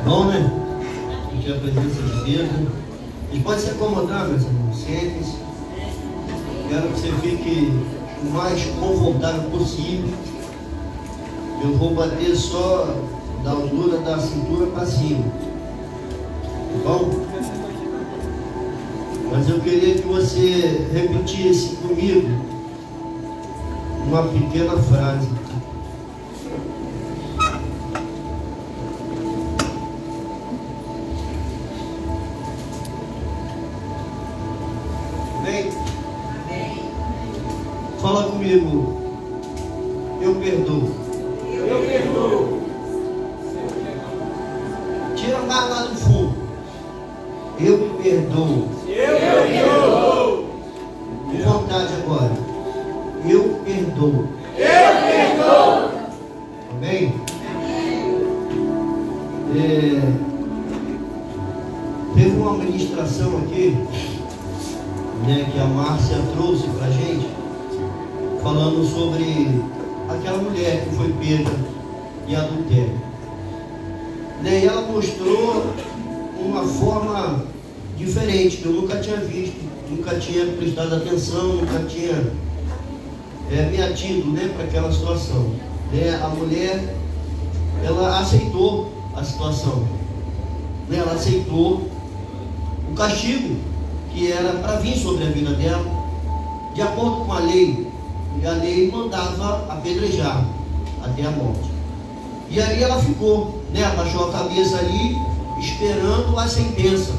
Bom, né? Sentir a presença de Deus, né? E pode se acomodar, meus irmãos. Sente-se. Quero que você fique o mais confortável possível. Eu vou bater só da altura da cintura para cima. Tá bom? Mas eu queria que você repetisse comigo uma pequena frase. Bem? Fala comigo. Eu perdoo. Eu perdoo. Tira mais lá do fundo. Eu me perdoo. Eu perdoo. Com vontade agora. Eu perdoo. Eu perdoo. Amém? Teve uma ministração aqui, né, que a Márcia trouxe pra gente, falando sobre aquela mulher que foi pega em adultério. Né, e ela mostrou uma forma diferente, que eu nunca tinha visto, nunca tinha prestado atenção, nunca tinha me atido, né, para aquela situação. Né, a mulher, ela aceitou a situação, né, ela aceitou o castigo que era para vir sobre a vida dela, de acordo com a lei, e a lei mandava apedrejar até a morte. E aí ela ficou, né, abaixou a cabeça ali, esperando a sentença.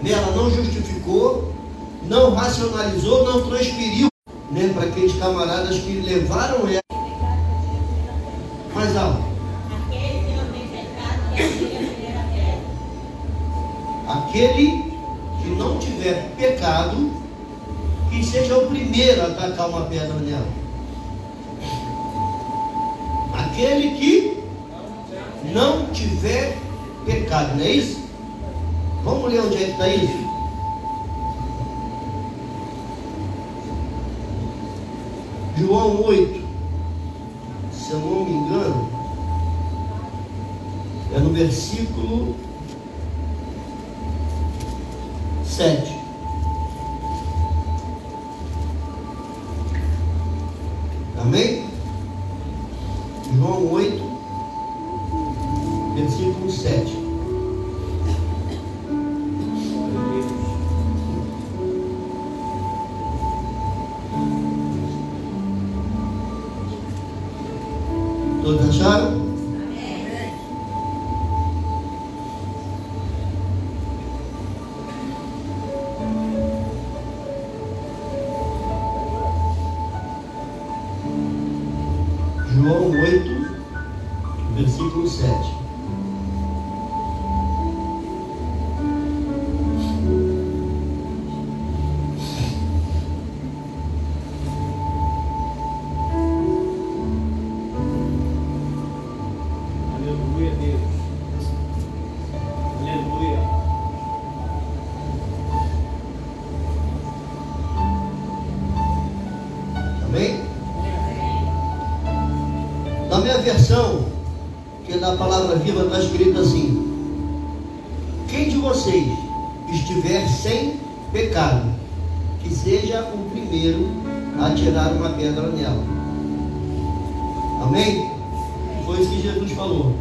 Ela não justificou, não racionalizou, não transferiu, né, para aqueles camaradas que levaram ela mais alto. Aquele que não tiver pecado, que seja o primeiro a atacar uma pedra nela. Aquele que não tiver pecado, não é isso? Vamos ler onde é que está isso? João 8, se eu não me engano, é no versículo 7. Amém? João 8, versículo 7. Todos acharam? João 8, versículo 7. Aleluia, Deus. Aleluia. Amém? Na minha versão, que é da palavra viva, está escrito assim: quem de vocês estiver sem pecado, que seja o primeiro a tirar uma pedra nela. Amém? Foi isso que Jesus falou.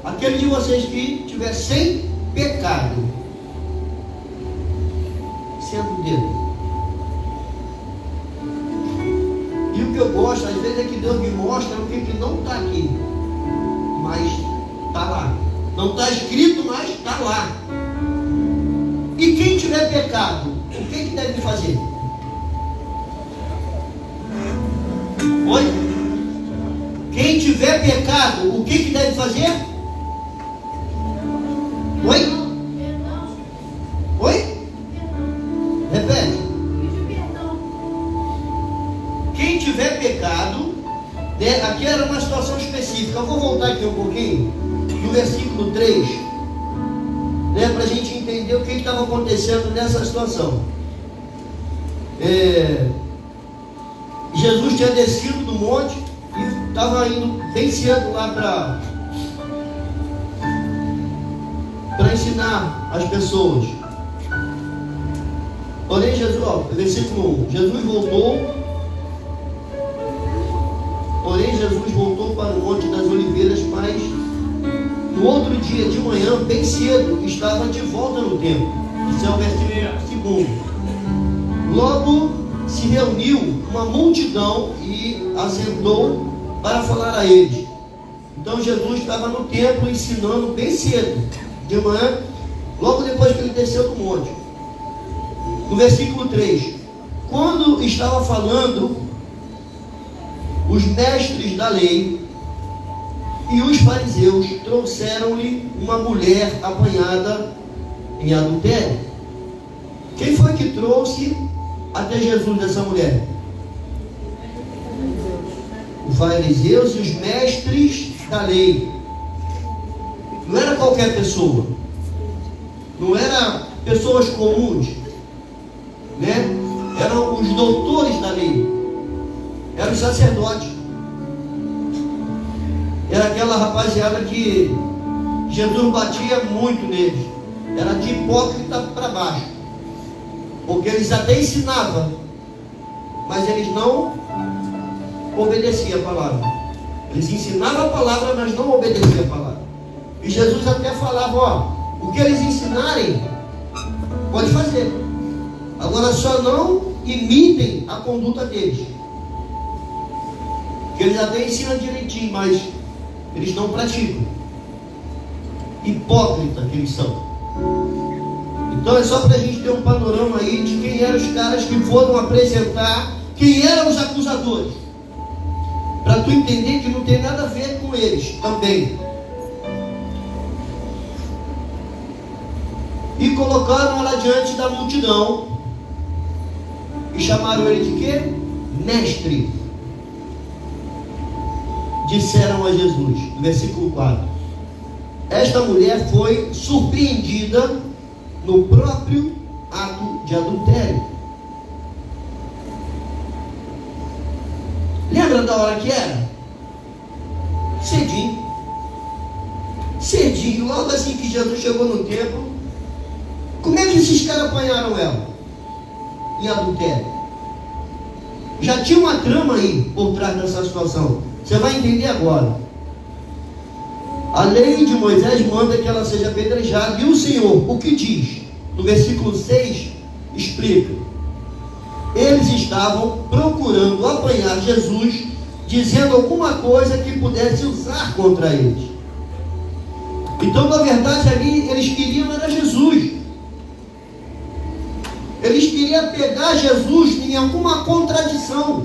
Aquele de vocês que estiver sem pecado, sendo o dedo. E o que eu gosto, às vezes, é que Deus me mostra o que não está aqui, mas está lá. Não está escrito, mas está lá. E quem tiver pecado, o que deve fazer? Oi? Quem tiver pecado, o que deve fazer? Oi? Oi? Repete. Quem tiver pecado, né, aqui era uma situação específica. Eu vou voltar aqui um pouquinho, no versículo 3, né, para a gente entender o que estava acontecendo nessa situação. Jesus tinha descido do monte e estava indo bem cedo lá ensinar as pessoas. Porém, Jesus, versículo 1, Jesus voltou para o Monte das Oliveiras, mas no outro dia de manhã, bem cedo, estava de volta no templo. Isso é o versículo 2. Logo se reuniu uma multidão e assentou para falar a eles. Então Jesus estava no templo ensinando bem cedo, de manhã, logo depois que ele desceu do monte. No versículo 3, quando estava falando, os mestres da lei e os fariseus trouxeram-lhe uma mulher apanhada em adultério. Quem foi que trouxe até Jesus essa mulher? Os fariseus e os mestres da lei. Não era qualquer pessoa, não eram pessoas comuns, né? Eram os doutores da lei, eram os sacerdotes, era aquela rapaziada que Jesus batia muito neles, era de hipócrita para baixo, porque eles até ensinavam, mas eles não obedeciam a palavra. Eles ensinavam a palavra, mas não obedeciam a palavra. E Jesus até falava, o que eles ensinarem, pode fazer. Agora só não imitem a conduta deles. Que eles até ensinam direitinho, mas eles não praticam. Hipócrita que eles são. Então é só para a gente ter um panorama aí de quem eram os caras que foram apresentar, quem eram os acusadores. Para tu entender que não tem nada a ver com eles também. E colocaram ela diante da multidão e chamaram ele de quê? Mestre. Disseram a Jesus, no versículo 4, esta mulher foi surpreendida no próprio ato de adultério. Lembra da hora que era? Cedinho, logo assim que Jesus chegou no templo. Como é que esses caras apanharam ela? Em adultério. Já tinha uma trama aí por trás dessa situação. Você vai entender agora. A lei de Moisés manda que ela seja apedrejada. E o Senhor, o que diz? No versículo 6, explica. Eles estavam procurando apanhar Jesus, dizendo alguma coisa que pudesse usar contra eles. Então, na verdade, ali eles queriam era Jesus. Eles queriam pegar Jesus em alguma contradição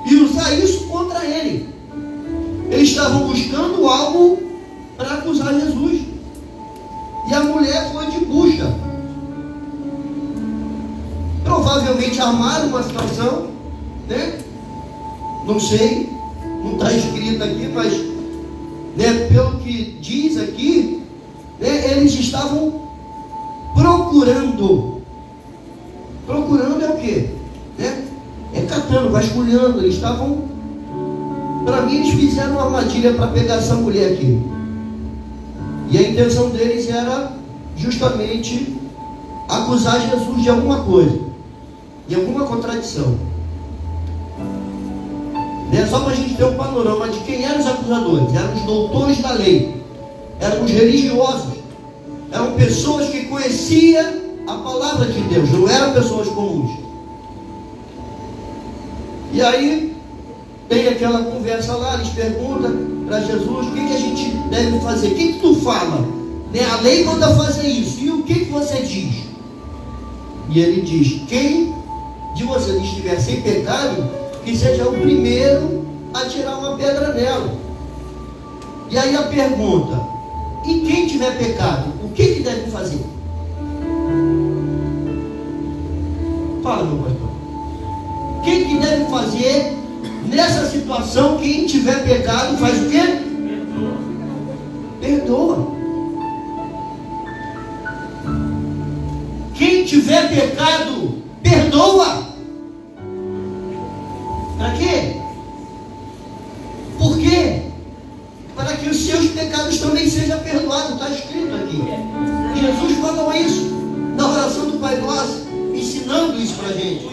e usar isso contra ele. Eles estavam buscando algo para acusar Jesus. E a mulher foi de busca. Provavelmente armaram uma situação, né? Não sei, não está escrito aqui, mas né, pelo que diz aqui, né, eles estavam procurando. Procurando é o quê? Né? É catando, vasculhando. Eles estavam, para mim, eles fizeram uma armadilha para pegar essa mulher aqui. E a intenção deles era justamente acusar Jesus de alguma coisa, de alguma contradição. Né? Só para a gente ter um panorama de quem eram os acusadores. Eram os doutores da lei, eram os religiosos, eram pessoas que conheciam a palavra de Deus, não eram pessoas comuns. E aí tem aquela conversa lá, eles perguntam para Jesus, o que a gente deve fazer? O que tu fala? Né? A lei manda fazer isso, e o que você diz? E ele diz, quem de vocês estiver sem pecado, que seja o primeiro a tirar uma pedra nela. E aí a pergunta, e quem tiver pecado, o que deve fazer? Fala, meu pastor. O que deve fazer nessa situação? Quem tiver pecado faz o quê? Perdoa. Quem tiver pecado, perdoa. Para quê? Por quê? Para que os seus pecados também sejam perdoados. Está escrito aqui. Pai Nosso, ensinando isso para a gente.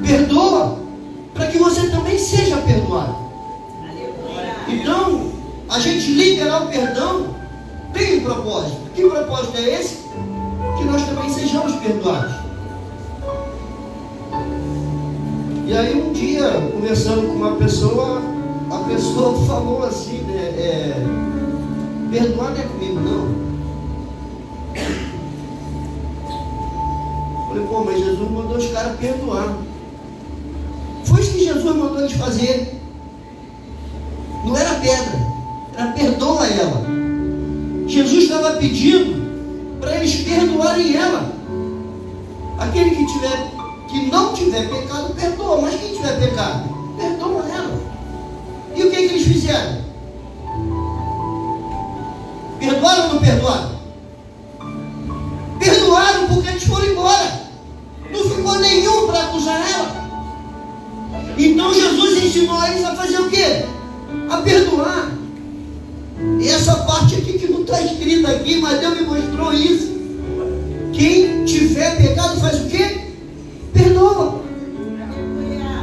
Perdoa, para que você também seja perdoado. Então, a gente liberar o perdão tem um propósito. Que propósito é esse? Que nós também sejamos perdoados. E aí um dia, conversando com uma pessoa, a pessoa falou assim, né? Perdoar não é comigo não. Falei, pô, mas Jesus mandou os caras perdoar. Foi isso que Jesus mandou eles fazer. Não era pedra, era perdoa ela. Jesus estava pedindo para eles perdoarem ela. Aquele que não tiver pecado, perdoa. Mas quem tiver pecado, perdoa ela. E o que eles fizeram? Perdoaram ou não perdoaram? Perdoaram, porque eles foram embora. Não ficou nenhum para acusar ela. Então Jesus ensinou eles a fazer o quê? A perdoar. E essa parte aqui que não está escrita aqui, mas Deus me mostrou isso. Quem tiver pecado faz o quê? Perdoa.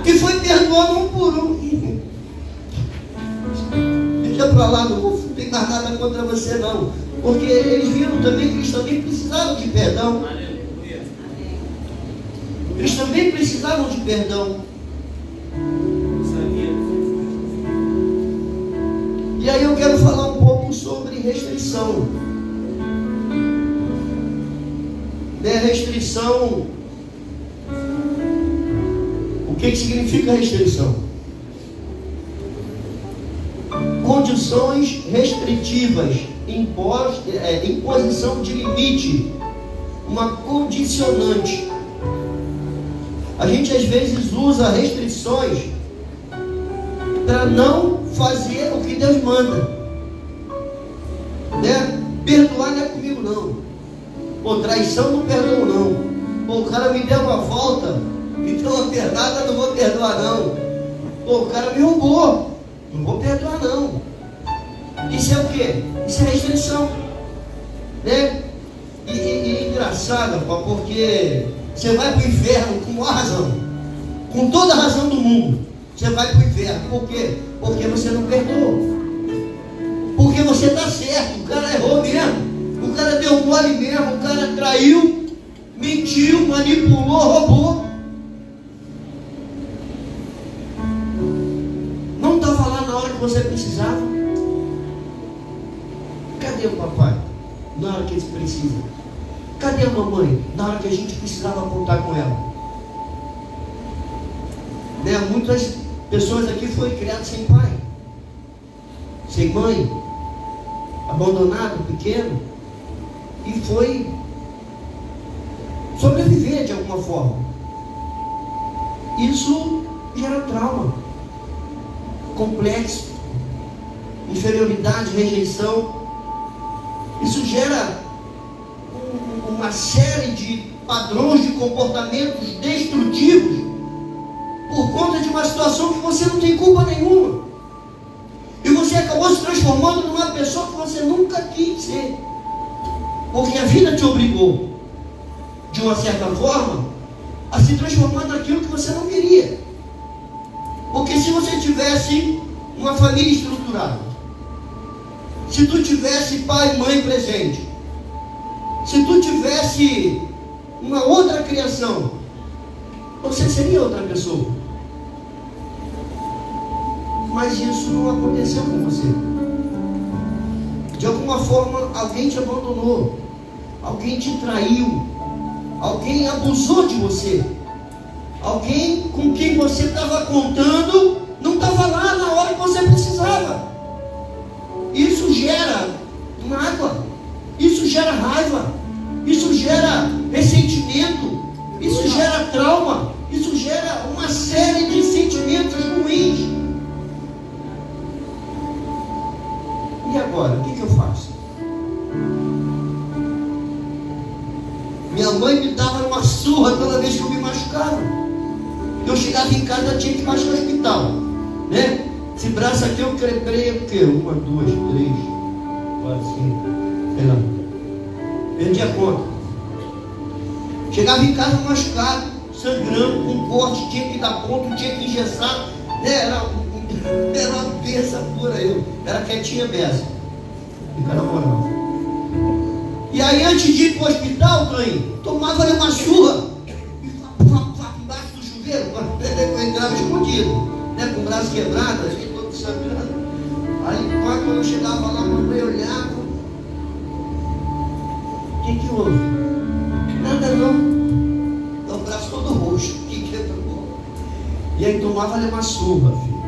Que foi perdoando um por um. Deixa para lá, não tem mais nada contra você não. Porque eles viram também que eles também precisavam de perdão. Eles também precisavam de perdão. E aí eu quero falar um pouco sobre restrição. Restrição. O que significa restrição? Condições restritivas, imposição de limite, uma condicionante. A gente às vezes usa restrições para não fazer o que Deus manda, né? Perdoar não é comigo não. Pô, traição não perdoo não. Pô, o cara me deu uma volta, me deu uma pernada, não vou perdoar não. Pô, o cara me roubou, não vou perdoar não. Isso é o quê? Isso é restrição, né? E engraçado, pô, porque você vai para o inferno com maior razão, com toda a razão do mundo. Você vai para o inferno. Por quê? Porque você não perdoou. Porque você está certo. O cara errou mesmo. O cara deu mole mesmo. O cara traiu, mentiu, manipulou, roubou. Não estava lá na hora que você precisava. Cadê o papai? Na hora que eles precisam. Cadê a mamãe? Na hora que a gente precisava contar com ela. Né? Muitas pessoas aqui foram criadas sem pai, sem mãe, abandonado, pequeno, e foi sobreviver de alguma forma. Isso gera trauma, complexo, inferioridade, rejeição. Isso gera uma série de padrões de comportamentos destrutivos por conta de uma situação que você não tem culpa nenhuma. E você acabou se transformando numa pessoa que você nunca quis ser. Porque a vida te obrigou, de uma certa forma, a se transformar naquilo que você não queria. Porque se você tivesse uma família estruturada, se tu tivesse pai e mãe presente, se tu tivesse uma outra criação, você seria outra pessoa. Mas isso não aconteceu com você. De alguma forma, alguém te abandonou, alguém te traiu, alguém abusou de você, alguém com quem você estava contando não estava lá na hora que você precisava. Isso gera mágoa, isso gera raiva, isso gera ressentimento, isso gera trauma, isso gera uma série de sentimentos ruins. E agora, o que eu faço? Minha mãe me dava uma surra toda vez que eu me machucava. Eu chegava em casa, tinha que ir mais no hospital, né? Esse braço aqui eu creio o quê? 1, 2, 3, 4, 5, sei lá. Perdi a conta. Chegava em casa machucado, sangrando, com corte, tinha que dar ponto, tinha que engessar, né? Era uma bênção pura. Eu era quietinha beça, fica na moral. E aí, antes de ir para o hospital, tomava uma surra embaixo do chuveiro. Eu entrava escondido, né? Com o braço quebrado, assim, todo sangrando. Aí, quando eu chegava lá, a mamãe olhava: o que houve? Nada não. O braço todo roxo. O que quebrou? E aí tomava uma surra, filho.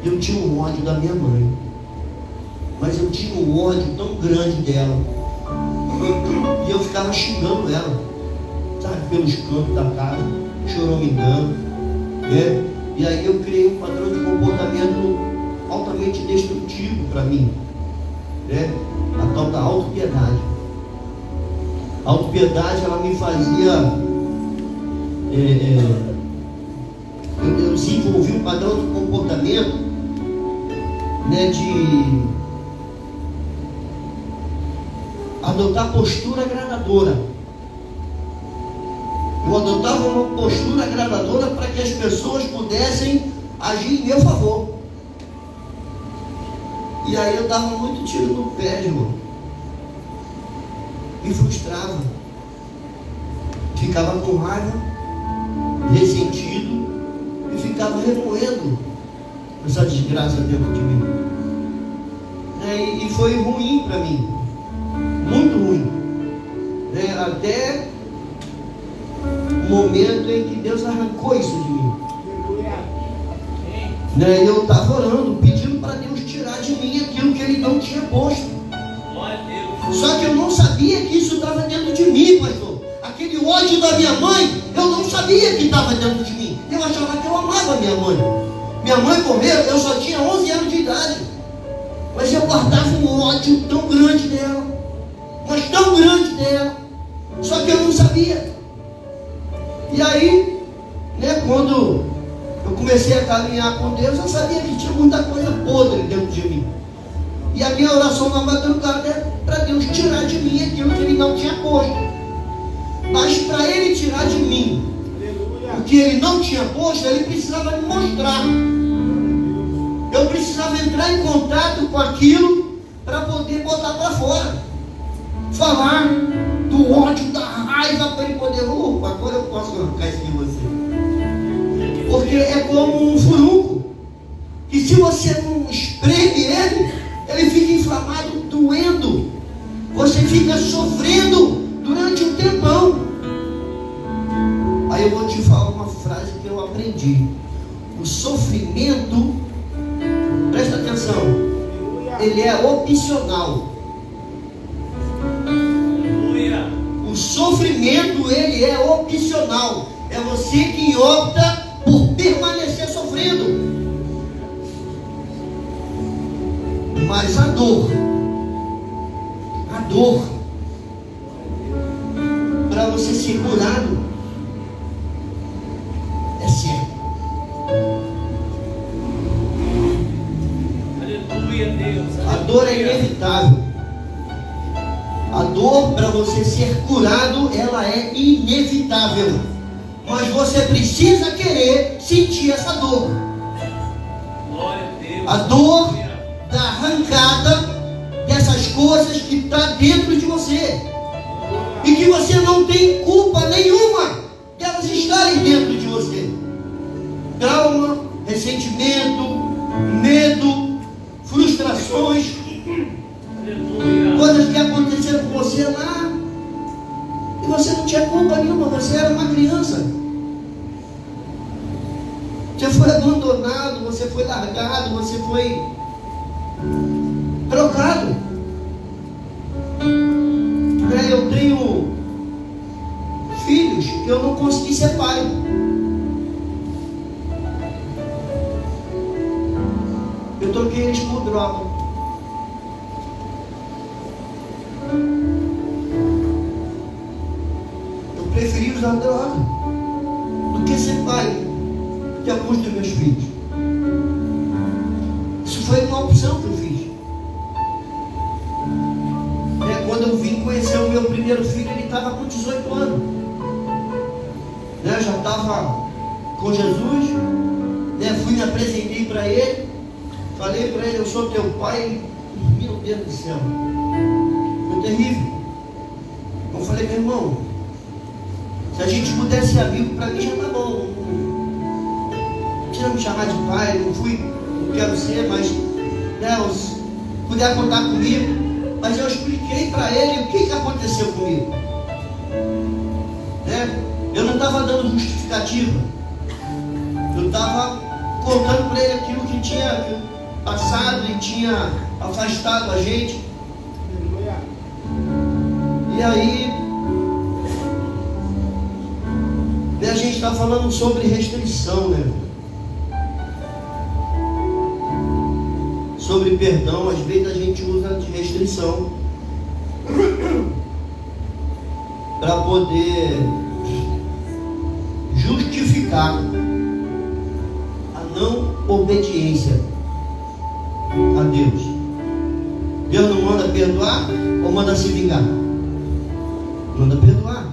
Eu tinha um ódio da minha mãe, mas eu tinha um ódio tão grande dela, e eu ficava xingando ela, sabe, pelos cantos da casa, choramingando, né? E aí eu criei um padrão de comportamento altamente destrutivo para mim, né? A tal da autopiedade. A autopiedade, ela me fazia eu desenvolvi um padrão de comportamento, né, de adotar postura agradadora. Eu adotava uma postura agradadora para que as pessoas pudessem agir em meu favor. E aí eu dava muito tiro no pé, irmão. Me frustrava. Ficava com raiva, ressentido, e ficava remoendo essa desgraça dentro de mim. E foi ruim para mim. Muito ruim. Até o momento em que Deus arrancou isso de mim. Eu estava orando, pedindo para Deus tirar de mim aquilo que Ele não tinha posto. Só que eu não sabia que isso estava dentro de mim, pastor. Aquele ódio da minha mãe, eu não sabia que estava dentro de mim. Eu achava que eu amava minha mãe. Minha mãe morreu, eu só tinha 11 anos de idade. Mas eu guardava um ódio tão grande dela. Mas tão grande dela. Só que eu não sabia. E aí, quando eu comecei a caminhar com Deus, eu sabia que tinha muita coisa podre dentro de mim. E a minha oração na madrugada é para Deus tirar de mim aquilo que Ele não tinha posto. Mas para Ele tirar de mim o que Ele não tinha posto, Ele precisava me mostrar. Eu precisava entrar em contato com aquilo para poder botar para fora. Falar do ódio, da raiva, para Ele poder, agora eu posso arrancar isso de você. Porque é como um furúnculo, que se você não espreme ele fica inflamado, doendo. Você fica sofrendo durante um tempão. Aí eu vou te falar uma frase que eu aprendi. O sofrimento, presta atenção, ele é opcional. O sofrimento, ele é opcional. É você que opta por permanecer sofrendo. Mas a dor, para você ser curado, é certo. Aleluia, Deus. A dor é inevitável. A dor, para você ser curado, ela é inevitável. Mas você precisa querer sentir essa dor. Glória a Deus. A dor da arrancada dessas coisas que está dentro de você. E que você não tem culpa nenhuma delas estarem dentro de você. Trauma, ressentimento, medo, frustrações, coisas que aconteceram com você lá e você não tinha culpa nenhuma, você era uma criança. Você foi abandonado, você foi largado, você foi trocado. Eu tenho filhos que eu não consegui ser pai. Eu troquei eles por droga. Eu preferi usar droga do que ser pai de alguns dos meus filhos. Isso foi uma opção que eu fiz. Quando eu vim vim conhecer o meu primeiro filho, ele estava com 18 anos. Né? Já estava com Jesus. Né? Fui me apresentei para ele. Falei para ele, eu sou teu pai. Meu Deus do céu. Foi terrível. Eu falei, meu irmão, se a gente pudesse ser amigo, para mim já tá bom. Não precisa me chamar de pai, não quero ser, mas né, se puder contar comigo. Mas eu expliquei para ele o que aconteceu comigo. Né? Eu não estava dando justificativa. Eu estava contando para ele aquilo que tinha passado e tinha afastado a gente. E aí a gente está falando sobre restrição, né? Sobre perdão, às vezes a gente usa de restrição para poder justificar a não obediência a Deus. Deus não manda perdoar ou manda se vingar? Manda perdoar.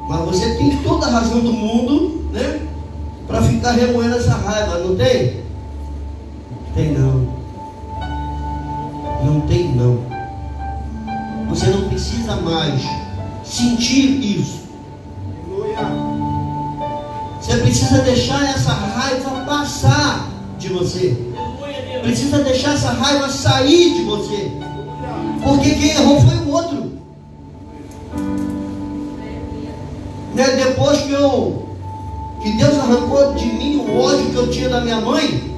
Mas você tem toda a razão do mundo, né? Para ficar remoendo essa raiva, não tem? Tem não. Não tem não. Você não precisa mais sentir isso. Você precisa deixar essa raiva passar de você. Precisa deixar essa raiva sair de você. Porque quem errou foi o outro. Né? Depois que Deus arrancou de mim o ódio que eu tinha da minha mãe,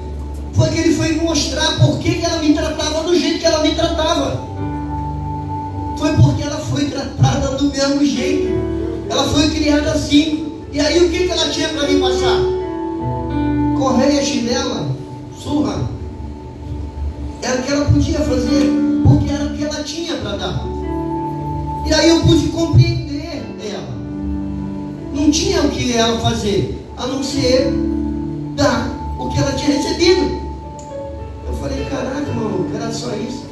foi que Ele foi mostrar por que ela me tratava do jeito que ela me tratava. Foi porque ela foi tratada do mesmo jeito. Ela foi criada assim. E aí o que ela tinha para me passar? Correia, chinela, surra. Era o que ela podia fazer, porque era o que ela tinha para dar. E aí eu pude compreender ela. Não tinha o que ela fazer, a não ser dar o que ela tinha recebido. Eu falei, caraca, maluco, era só isso.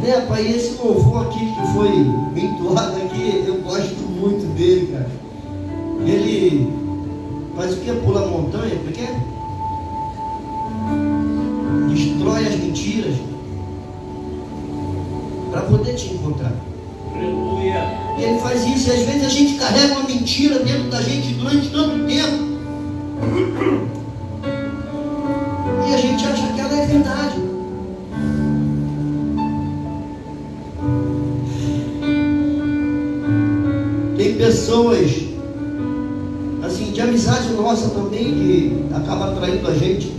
Né, pai, esse louvor aqui que foi entoado aqui, eu gosto muito dele, cara. Ele faz o que? Pula a montanha, porque destrói as mentiras para poder te encontrar. Aleluia. E ele faz isso, e às vezes a gente carrega uma mentira dentro da gente durante tanto tempo. E a gente acha que ela é verdade. Tem pessoas, assim, de amizade nossa também, que acaba atraindo a gente,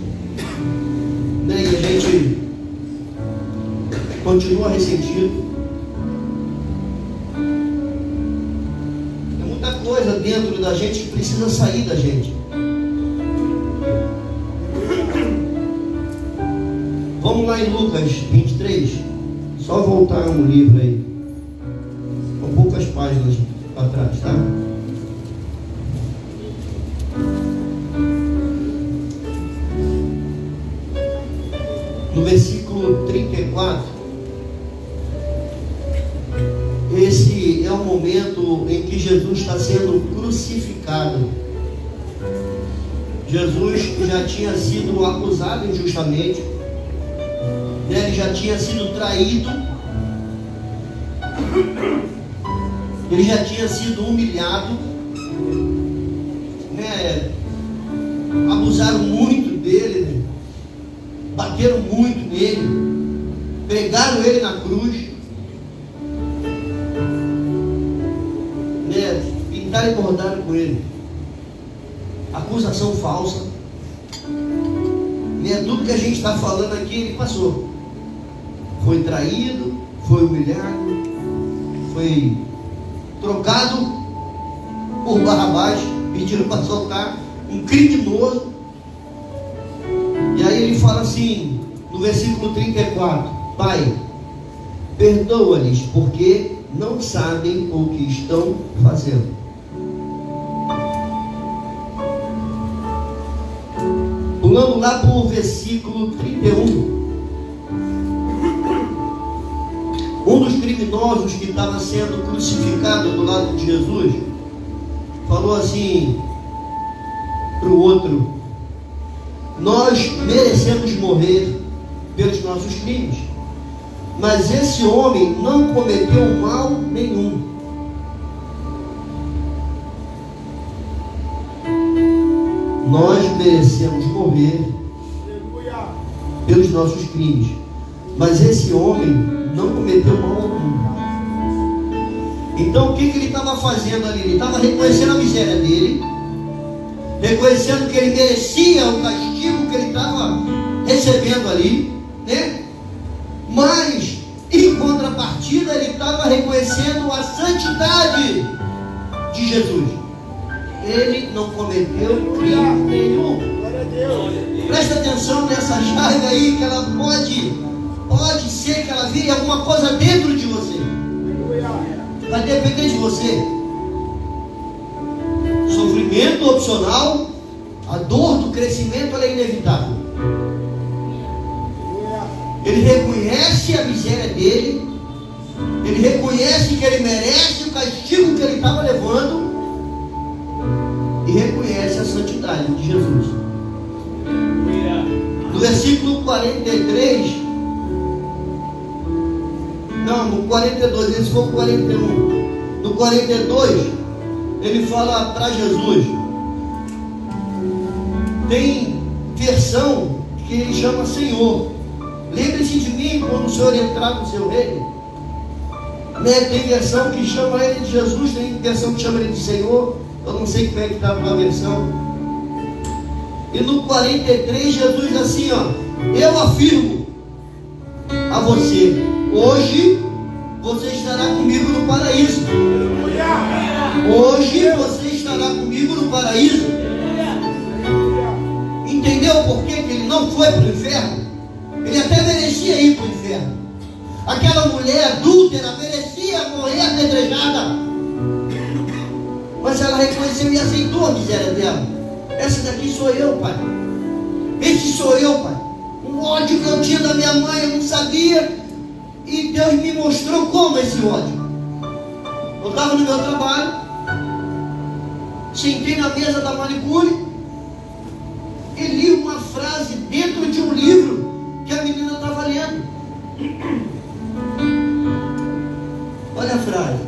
né? E a gente continua ressentido. Tem muita coisa dentro da gente que precisa sair da gente. Vamos lá em Lucas 23. Só voltar um livro aí, com poucas páginas para trás, tá? No versículo 34, esse é o momento em que Jesus está sendo crucificado. Jesus já tinha sido acusado injustamente, ele já tinha sido traído, ele já tinha sido humilhado, né? Abusaram muito dele, né? Bateram muito nele, pregaram ele na cruz, né? Pintaram e bordaram com ele, acusação falsa, né? Tudo que a gente está falando aqui ele passou. Foi traído, foi humilhado, foi trocado por Barrabás, pediram para soltar um criminoso. E aí ele fala assim, no versículo 34, Pai, perdoa-lhes, porque não sabem o que estão fazendo. Pulando lá para o versículo 31. criminosos que estavam sendo crucificados do lado de Jesus, falou assim para o outro: nós merecemos morrer pelos nossos crimes, mas esse homem não cometeu mal nenhum. Nós merecemos morrer pelos nossos crimes, mas esse homem não cometeu mal algum. Então o que ele estava fazendo ali? Ele estava reconhecendo a miséria dele, reconhecendo que ele merecia o castigo que ele estava recebendo ali, né? Mas em contrapartida ele estava reconhecendo a santidade de Jesus. Ele não cometeu crime nenhum. Presta atenção nessa chave aí, que ela pode ser que ela vire alguma coisa dentro de você. Vai depender de você. Sofrimento opcional, a dor do crescimento ela é inevitável. Ele reconhece a miséria dele, ele reconhece que ele merece o castigo que ele estava levando, e reconhece a santidade de Jesus. No versículo 43, não, no 42, esse foi o 41. No 42, ele fala para Jesus. Tem versão que ele chama Senhor. Lembre-se de mim quando o Senhor entrar no seu reino. Tem versão que chama ele de Jesus, tem versão que chama ele de Senhor. Eu não sei como é que está a versão. E no 43 Jesus diz assim, ó: eu afirmo a você, hoje você estará comigo no paraíso. Hoje você estará comigo no paraíso. Entendeu por que ele não foi para o inferno? Ele até merecia ir para o inferno. Aquela mulher adúltera merecia morrer apedrejada, mas ela reconheceu e aceitou a miséria dela. Essa daqui sou eu, Pai. Esse sou eu, Pai. Um ódio que eu tinha da minha mãe, eu não sabia, e Deus me mostrou como esse ódio. Eu estava no meu trabalho, sentei na mesa da manicure e li uma frase dentro de um livro que a menina estava lendo. Olha a frase: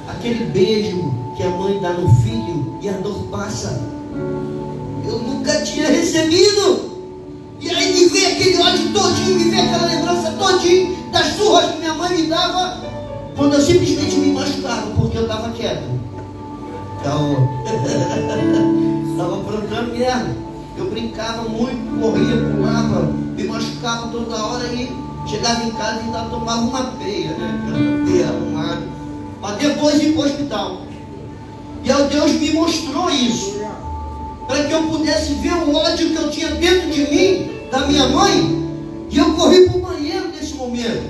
aquele beijo que a mãe dá no filho e a dor passa, eu nunca tinha recebido. E aí me vem aquele ódio todinho, me vem aquela lembrança todinho das surras que minha mãe me dava quando eu simplesmente me machucava porque eu estava quieto. Estava aprontando merda. Eu brincava muito, corria, pulava, me machucava toda hora e chegava em casa e ainda tomava uma peia, né? Peia arrumada, para depois ir para o hospital. E aí Deus me mostrou isso, para que eu pudesse ver o ódio que eu tinha dentro de mim, da minha mãe. E eu corri para o banheiro nesse momento,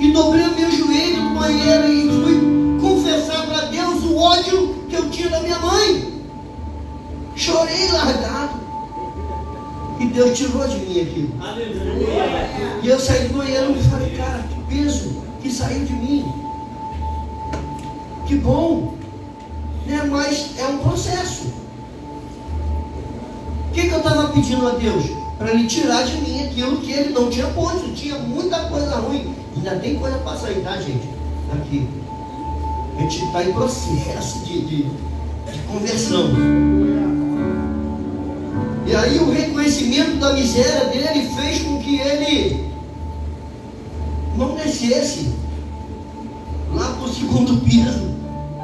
e dobrei o meu joelho no banheiro e fui confessar para Deus o ódio que eu tinha da minha mãe. Chorei largado. E Deus tirou de mim aquilo. Aleluia. E eu saí do banheiro e falei: cara, que peso que saiu de mim. Que bom, né? Mas é um processo. O que eu estava pedindo a Deus? Para Ele tirar de mim aquilo que Ele não tinha posto. Tinha muita coisa ruim. Ainda tem coisa para sair, tá, gente? Aqui. A gente está em processo de conversão. E aí o reconhecimento da miséria dele fez com que ele não descesse lá para o segundo piso.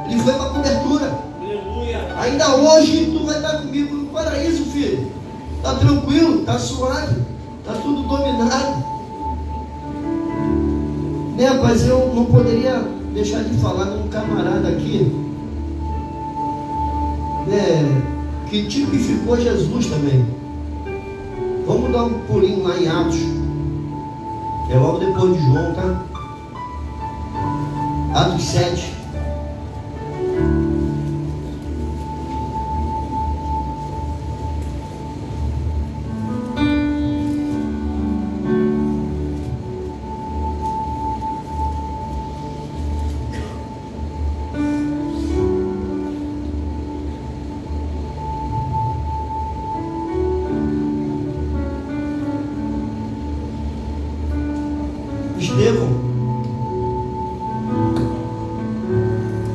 Ele foi para a cobertura. Aleluia. Ainda hoje tu vai estar comigo no paraíso, filho. Está tranquilo, está suave, está tudo dominado. Né, mas eu não poderia deixar de falar de um camarada aqui, né, que tipificou Jesus também. Vamos dar um pulinho lá em Atos. É logo depois de João, tá? Atos 7.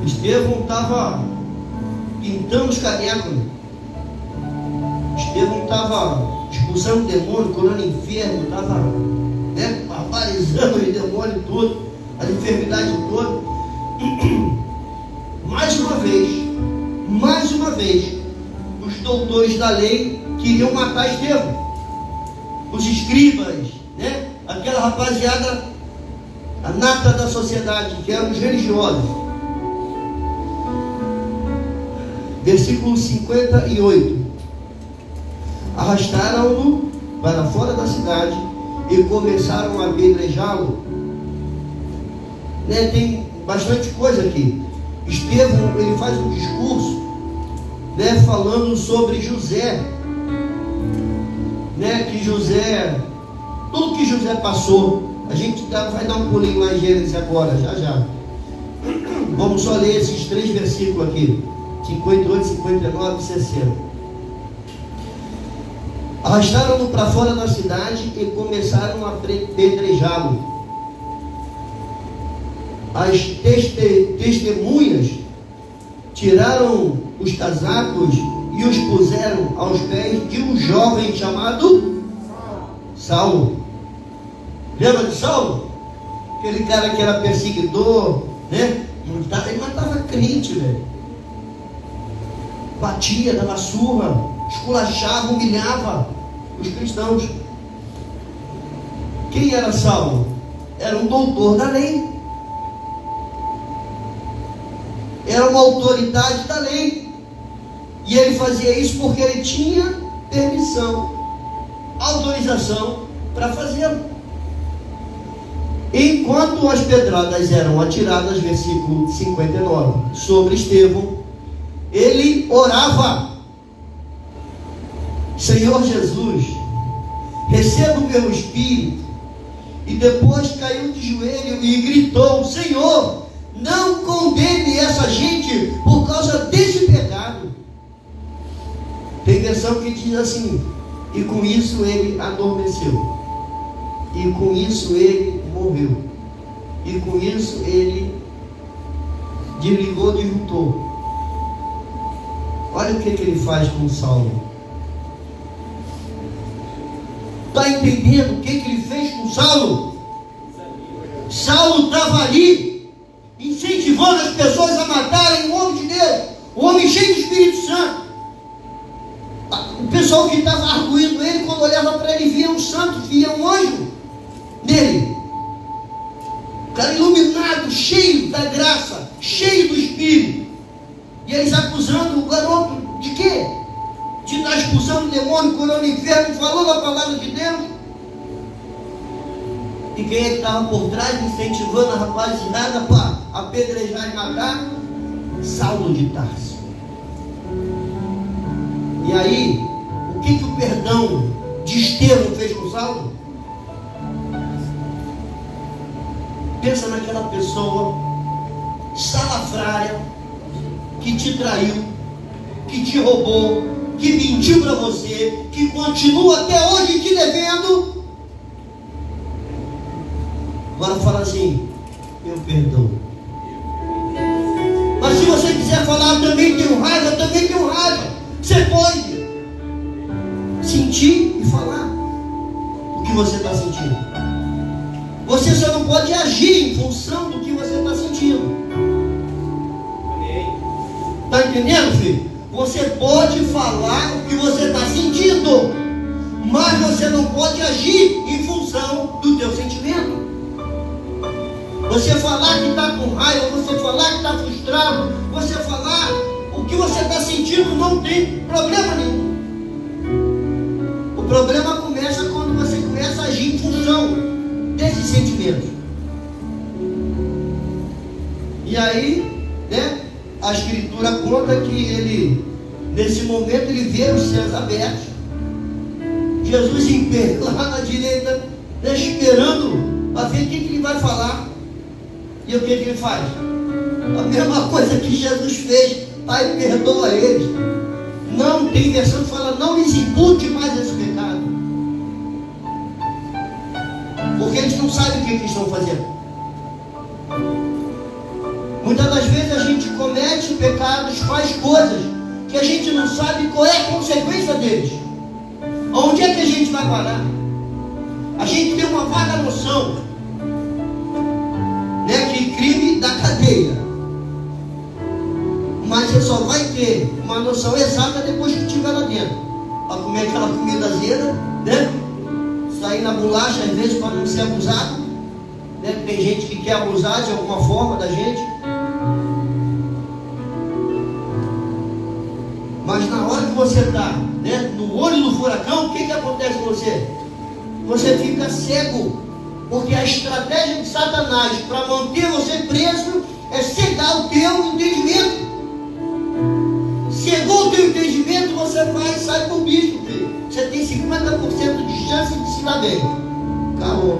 Estevão estava pintando os canecos. Estevão estava expulsando demônio, curando enfermo, estava barbarizando os demônios todos, as enfermidades todas. Mais uma vez, os doutores da lei queriam matar Estevão. Os escribas, aquela rapaziada, a nata da sociedade, que eram os religiosos. Versículo 58. Arrastaram-no para fora da cidade e começaram a apedrejá-lo. Tem bastante coisa aqui. Estevão, ele faz um discurso, falando sobre José, que José, tudo que José passou. A gente vai dar um pulinho lá em Gênesis agora, já. Vamos só ler esses 3 versículos aqui, 58, 59 e 60. Arrastaram-no para fora da cidade e começaram a apedrejá-lo. As testemunhas tiraram os casacos e os puseram aos pés de um jovem chamado Saulo. Lembra de Saulo? Aquele cara que era perseguidor, Ele matava crente, velho. Batia, dava surra, esculachava, humilhava os cristãos. Quem era Saulo? Era um doutor da lei. Era uma autoridade da lei. E ele fazia isso porque ele tinha permissão, autorização para fazê-lo. Enquanto as pedradas eram atiradas, versículo 59, sobre Estevão, ele orava: Senhor Jesus, receba o meu espírito. E depois caiu de joelho e gritou: Senhor, não condene essa gente por causa desse pecado. Tem versão que diz assim: e com isso ele adormeceu, e com isso ele morreu, e com isso ele desligou, deslutou. Olha o que ele faz com Saulo. Está entendendo o que ele fez com Saulo? Saulo estava ali incentivando as pessoas a matarem o homem de Deus, o homem cheio do Espírito Santo. O pessoal que estava arguindo ele, quando olhava para ele, via um santo, via um anjo nele. O cara iluminado, cheio da graça, cheio do Espírito. E eles acusando o garoto de quê? De estar expulsando o demônio, curando o enfermo, falando a palavra de Deus. E quem é que estava por trás, incentivando a rapaziada para apedrejar e matar? Saulo de Tarso. E aí, o que o perdão de Estevão fez com Saulo? Pensa naquela pessoa salafrária que te traiu, que te roubou, que mentiu para você, que continua até hoje te devendo. Agora fala assim: eu perdoo. Mas se você quiser falar, eu também tenho raiva, eu também tenho raiva. Você pode sentir e falar o que você está sentindo. Você só não pode agir em função do que você está sentindo. Está entendendo, filho? Você pode falar o que você está sentindo, mas você não pode agir em função do teu sentimento. Você falar que está com raiva, você falar que está frustrado, você falar o que você está sentindo, não tem problema nenhum. O problema começa quando você começa a agir em função desses sentimentos. E aí, a Escritura conta que ele, nesse momento, ele vê os céus abertos, Jesus em pé lá na direita, esperando para ver o que ele vai falar. E o que ele faz? A mesma coisa que Jesus fez: Pai, perdoa eles. Não tem versão que fala: não lhes impute mais esse pecado. Porque porque eles não sabem o que estão fazendo. Muitas das vezes a gente comete pecados, faz coisas que a gente não sabe qual é a consequência deles. Onde é que a gente vai parar? A gente tem uma vaga noção, né, que crime dá cadeia. Mas você só vai ter uma noção exata depois que estiver lá dentro. Para comer aquela comida azeda, né? Sair na bolacha às vezes para não ser abusado, né? Tem gente que quer abusar de alguma forma da gente. Mas na hora que você está, né, no olho do furacão, o que acontece com você? Você fica cego, porque a estratégia de Satanás para manter você preso é cegar o teu entendimento. Cegou o teu entendimento, você vai e sai por bicho, filho. Você tem 50% de chance de se dar bem. Calma.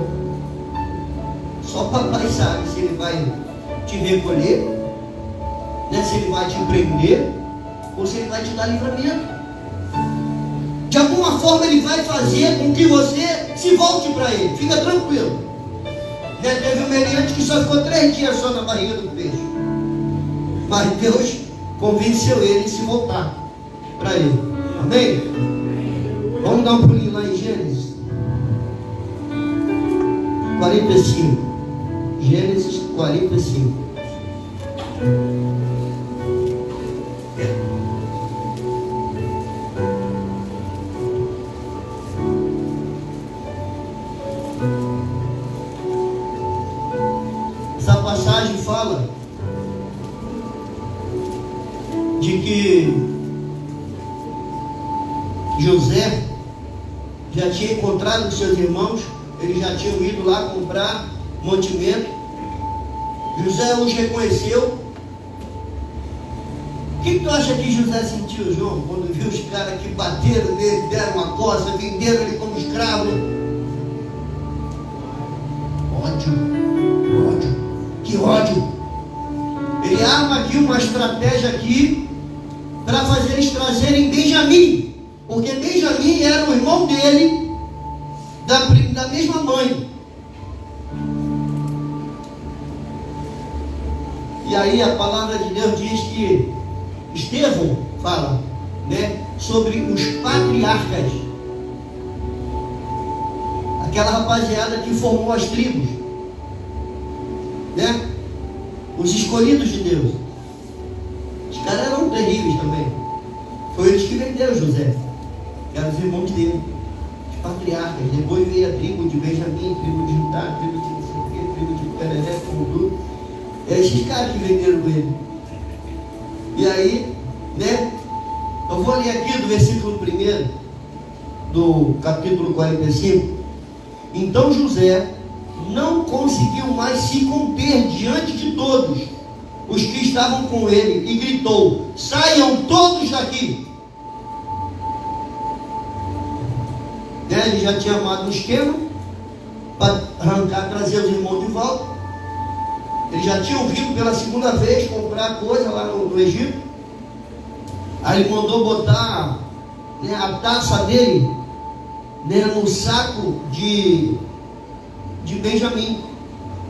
Só o papai sabe se ele vai te recolher, né, se ele vai te prender, ou se ele vai te dar livramento. De alguma forma ele vai fazer com que você se volte para ele. Fica tranquilo. Já teve um meliante que só ficou 3 dias só na barriga do peixe. Mas Deus convenceu ele a se voltar para ele. Amém? Vamos dar um pulinho lá em Gênesis 45. Gênesis 45. Essa passagem fala de que José já tinha encontrado os seus irmãos, eles já tinham ido lá comprar mantimento. José os reconheceu. O que tu acha que José sentiu, João, quando viu os caras que bateram nele, deram uma coça, venderam ele como escravo? Ódio, que ódio. Ele arma aqui uma estratégia aqui para fazer eles trazerem Benjamim, porque Benjamim era o irmão dele, da mesma mãe. E aí a palavra de Deus diz que Estevão fala, né, sobre os patriarcas, aquela rapaziada que formou as tribos, né, os escolhidos de Deus. Os caras eram terríveis também. Foi eles que venderam José, que eram os irmãos dele, os patriarcas. Depois veio a tribo de Benjamim, tribo de Judá, tribo de não sei o quê, tribo de Pereré, tudo. É esses caras que venderam ele. E aí, né, eu vou ler aqui do versículo 1 do capítulo 45. Então José não conseguiu mais se conter diante de todos os que estavam com ele e gritou: saiam todos daqui. Né, ele já tinha armado um esquema para arrancar, trazer os irmãos de volta. Eles já tinham vindo pela segunda vez comprar coisa lá no Egito. Aí ele mandou botar, né, a taça dele, né, no saco de Benjamim,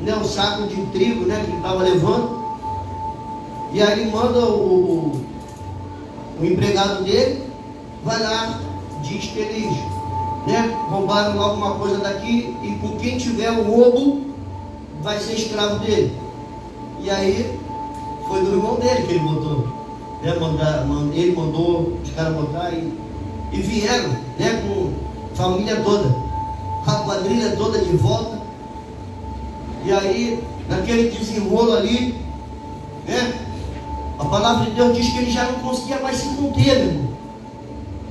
né, o saco de trigo, né, que ele estava levando. E aí ele manda o empregado dele, vai lá, diz que eles, né, roubaram alguma coisa daqui, e com quem tiver o roubo vai ser escravo dele. E aí foi do irmão dele que ele botou, né, ele mandou os caras botar e vieram, né, com a família toda, a quadrilha toda de volta. E aí, naquele desenrolo ali, né, a palavra de Deus diz que ele já não conseguia mais se conter, meu irmão.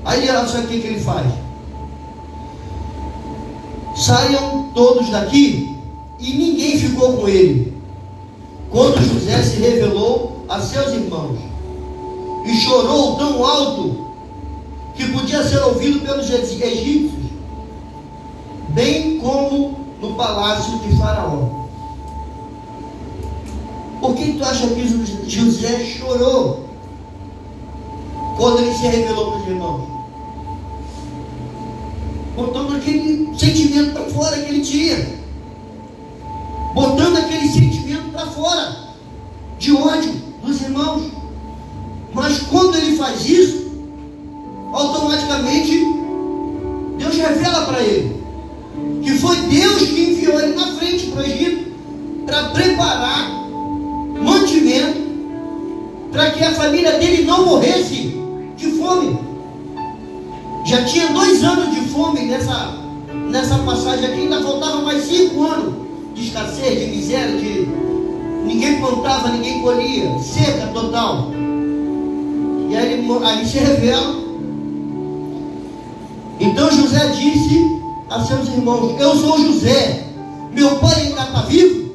Aí olha só o que ele faz: saiam todos daqui, e ninguém ficou com ele, quando José se revelou a seus irmãos, e chorou tão alto que podia ser ouvido pelos egípcios, bem como no palácio de Faraó. Por que tu acha que José chorou quando ele se revelou para os irmãos? Contando aquele sentimento tão fora que ele tinha. fora, de ódio dos irmãos. Mas quando ele faz isso, automaticamente Deus revela para ele que foi Deus que enviou ele na frente para o Egito para preparar mantimento para que a família dele não morresse de fome. Já tinha 2 anos de fome nessa passagem aqui, ainda faltava mais 5 anos de escassez, de miséria, de ninguém plantava, ninguém colhia, seca total. E aí se revela. Então José disse a seus irmãos: eu sou José, meu pai ainda está vivo.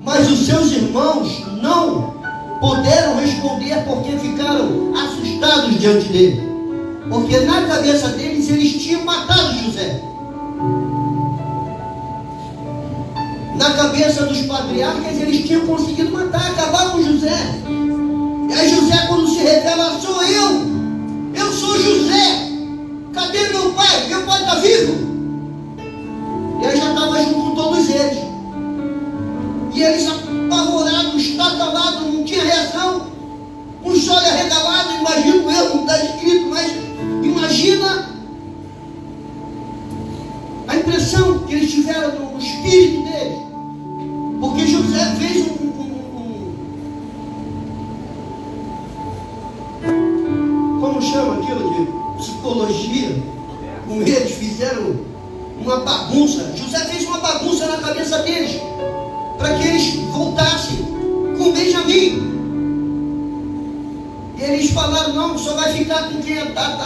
Mas os seus irmãos não puderam responder porque ficaram assustados diante dele, porque na cabeça deles eles tinham matado José. Na cabeça dos patriarcas eles tinham conseguido matar, acabar com José. E aí José, quando se revela: sou eu sou José, cadê meu pai? Meu pai está vivo. E aí já estava junto com todos eles. E eles apavorados, estatalados, não tinha reação. Um só arregalado, imagino eu, não está escrito, mas imagina a impressão que eles tiveram no espírito deles. Porque José fez como chama aquilo de psicologia, com eles, fizeram uma bagunça. José fez uma bagunça na cabeça deles, para que eles voltassem com Benjamim. E eles falaram: não, só vai ficar com quem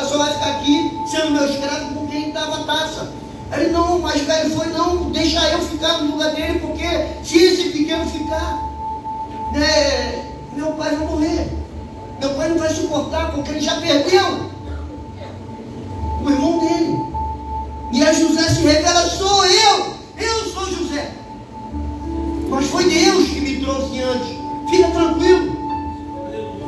só vai ficar aqui sendo meu escravo com quem estava a taça. Ele: não, o mais velho foi: não, deixa eu ficar no lugar dele, porque se esse pequeno ficar, meu pai vai morrer. Meu pai não vai suportar, porque ele já perdeu o irmão dele. E aí José se revela: sou eu sou José. Mas foi Deus que me trouxe antes. Fica tranquilo.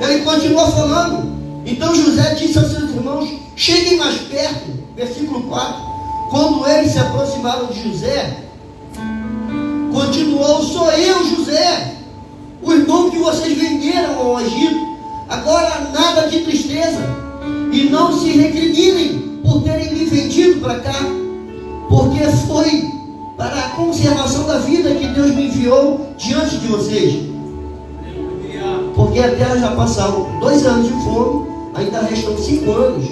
Ele continua falando. Então José disse aos seus irmãos: cheguem mais perto. Versículo 4. Quando eles se aproximaram de José, continuou: sou eu, José, o irmão que vocês venderam ao Egito. Agora nada de tristeza, e não se recriminem por terem me vendido para cá, porque foi para a conservação da vida que Deus me enviou diante de vocês. Porque a terra já passaram 2 anos de fome, ainda restam 5 anos,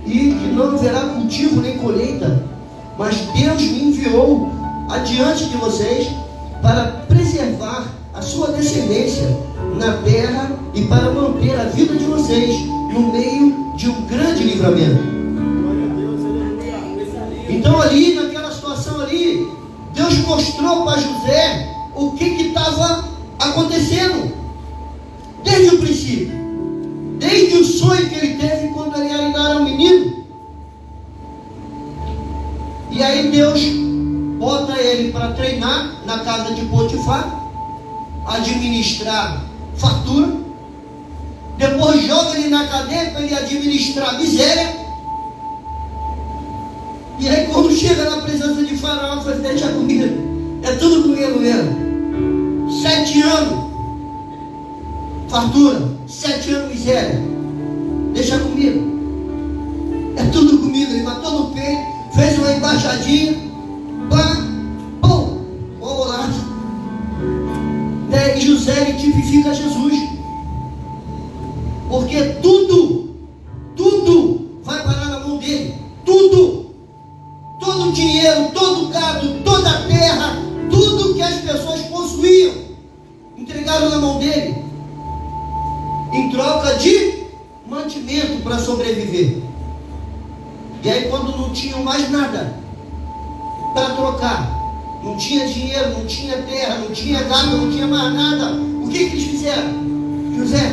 e que não haverá cultivo nem colheita. Mas Deus me enviou adiante de vocês para preservar a sua descendência na terra e para manter a vida de vocês no meio de um grande livramento. Então ali, naquela situação ali, Deus mostrou para José o que estava acontecendo desde o princípio, desde o sonho que ele teve quando ele ainda era um menino. E aí Deus bota ele para treinar na casa de Potifar, administrar fartura. Depois joga ele na cadeia para ele administrar miséria. E aí quando chega na presença de Faraó, fala: deixa comigo, é tudo comigo mesmo. 7 anos fartura, 7 anos miséria, deixa comigo, é tudo comigo. Ele matou no peito, fez uma embaixadinha, pá, pum, bolado. E José, ele tipifica Jesus, porque tudo vai parar na mão dele. Todo o dinheiro, todo o gado, toda a terra, tudo que as pessoas possuíam, entregaram na mão dele, em troca de mantimento para sobreviver. E aí quando não tinham mais nada para trocar, não tinha dinheiro, não tinha terra, não tinha gado, não tinha mais nada, o que eles fizeram? José,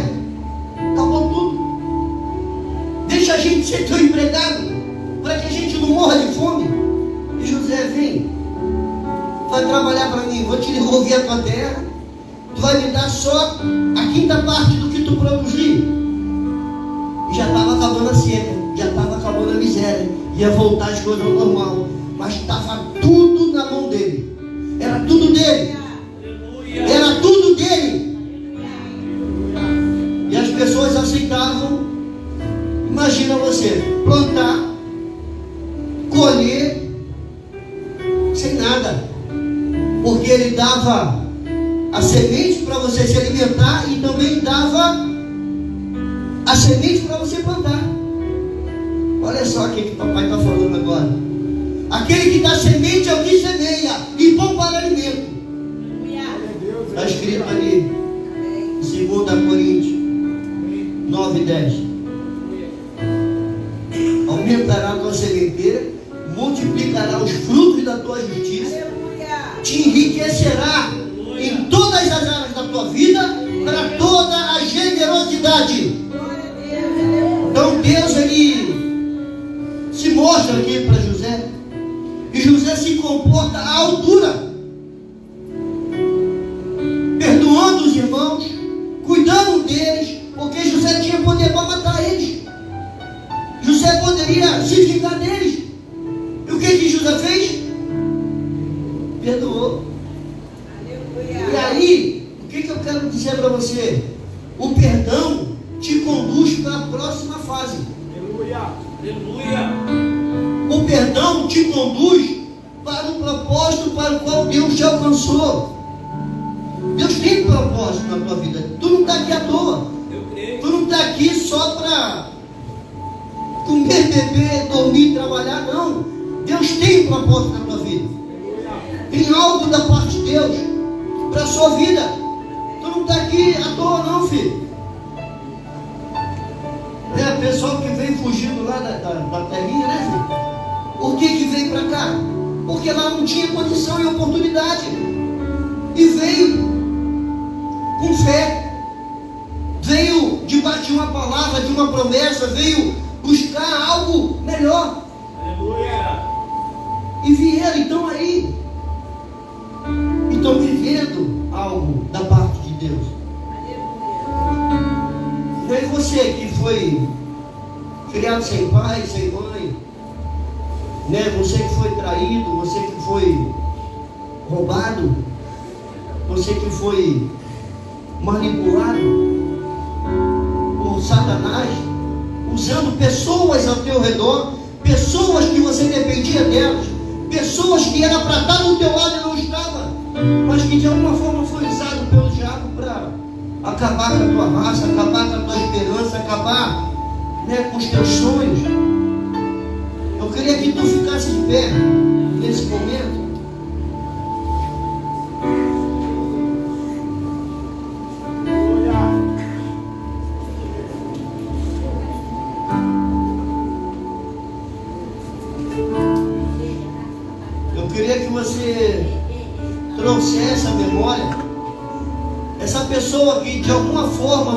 acabou tudo, deixa a gente ser teu empregado, para que a gente não morra de fome. E José: vem, vai trabalhar para mim, vou te devolver a tua terra, tu vai me dar só a 5ª parte do que tu produzir. E já estava acabando a seca, já estava acabando a miséria, ia voltar as coisas ao normal, mas estava tudo na mão dele, era tudo dele, era tudo imagina você plantar, colher, sem nada, porque Ele dava a semente para você se alimentar e também dava a semente para você plantar. Olha só o que o papai está falando agora. Aquele que dá semente é o que semeia e pão para alimento. Está escrito ali, 2 Coríntios 9:10. Aumentará a tua sementeira, multiplicará os frutos da tua justiça, te enriquecerá em todas as áreas da tua vida, para toda a generosidade. Então Deus, Ele se mostra aqui para José, e José se comporta à altura, perdoando os irmãos, cuidando deles, porque José tinha poder para matar eles. José poderia se vingar deles. E o que José fez? Perdoou. E aí, o que eu quero dizer para você? O perdão te conduz para a próxima fase. Aleluia. O perdão te conduz para o propósito para o qual Deus te alcançou. Deus tem propósito na tua vida. Tu não está aqui à toa. Tu não está aqui só para comer, beber, dormir, trabalhar. Não. Deus tem propósito na tua vida. Tem algo da parte de Deus para a sua vida. Tu não está aqui à toa não, filho. É o pessoal que vem fugindo lá da terrinha, né, filho? Por que veio para cá? Porque lá não tinha condição e oportunidade. E veio com fé. Veio debaixo de uma palavra, de uma promessa. Veio buscar algo melhor. Aleluia. E vieram então aí. E estão vivendo algo da parte de Deus. E aí você que foi criado sem pai, sem mãe, né? Você que foi traído, você que foi roubado, você que foi manipulado por Satanás, usando pessoas ao teu redor, pessoas que você dependia delas, pessoas que era para estar do teu lado e não estava, mas que de alguma forma foi usado pelo diabo para acabar com a tua raça, acabar com a tua esperança, acabar, né, com os teus sonhos. Eu queria que tu ficasse de pé nesse momento. Eu queria que você trouxesse a memória essa pessoa que de alguma forma